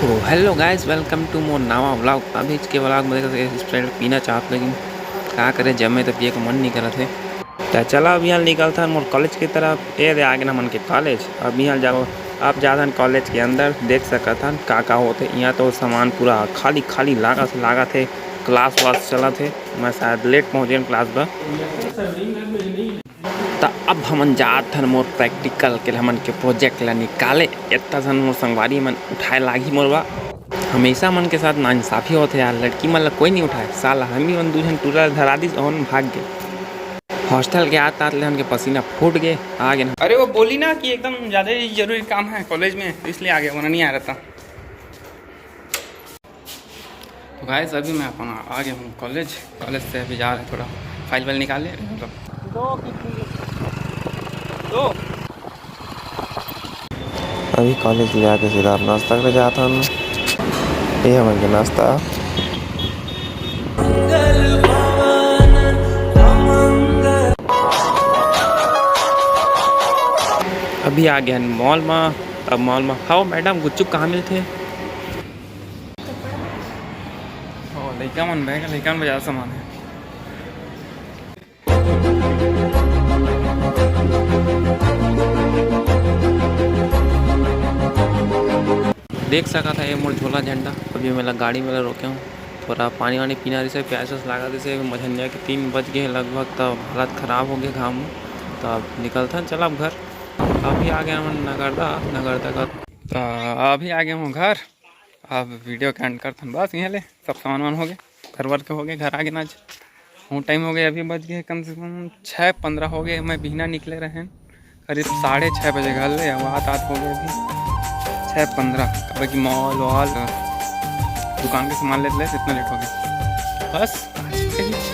तो hello guys, welcome to मोर नवा vlog. अभी इसके व्लॉग में स्प्राइट पीना चाहत, लेकिन क्या करे, जमे तो पिए का मन नहीं करत है। तो चला अभी यहाँ निकल था मोर कॉलेज की तरफ। ये दे आगे ना मन के कॉलेज। अभी यहाँ जाओ, आप जाता कॉलेज के अंदर देख सकत हन का होते। यहाँ तो सामान पूरा खाली खाली लागा थे। क्लास वास चला थे। मैं शायद लेट पहुँचे क्लास पर। तो अब हमन जात हन मोर प्रैक्टिकल के हमन के प्रोजेक्ट ला निकाले। इतना सन मोर संगवारी मन उठाए लागी मोरवा। हमेशा मन के साथ नाइंसाफी होते यार, लड़की मन ला कोई नहीं उठाए। साला हम ही मन दूजन टूरा धरा दी और भाग गए। हॉस्टल के आत आत ले हमके पसीना फूट गए, आ गए। अरे वो बोली ना कि एकदम ज़्यादा ही जरूरी काम है कॉलेज में, इसलिए आ गया, वरना नहीं आ रहा था। तो गाइस अभी मैं अपन आ गया हूँ कॉलेज से। अभी जा रहे हैं, थोड़ा फाइल वाइल निकाल ले। दो अभी कॉलेज ले आके सीधा नाश्ता करे जाता हूँ। ये हमन के नाश्ता। अभी आ गया मॉल में। अब मॉल में हाओ मैडम गुच्चुप कहाँ मिलते हैं? लड़का मन बहेगा, लड़का में ज़्यादा सामान है। देख सका था ये मोर झोला झंडा। अभी मैं गाड़ी में रोके हूँ, थोड़ा पानी वानी पीना रही से, प्यास लगा जैसे मझंजा के 3 बज गए लगभग। तब हालत ख़राब हो गया घाम में। तब निकलता चल अब घर। अभी आ गया मैं नगरदा का। तो अभी आ गया हूँ घर। अब वीडियो का एंड करता हूँ। बस यहाँ ले सब सामान वान हो गए, घर वर के हो गए। घर आ गए ना, आज हूँ टाइम हो गया। अभी बज गए कम से कम 6:15 हो गए। मैं बिना निकले रहे करीब 6:30 बजे घर ले। आत हो गए अभी 6:15। कब की मॉल वॉल दुकान के सामान लेते इतना लेट हो गया। बस आज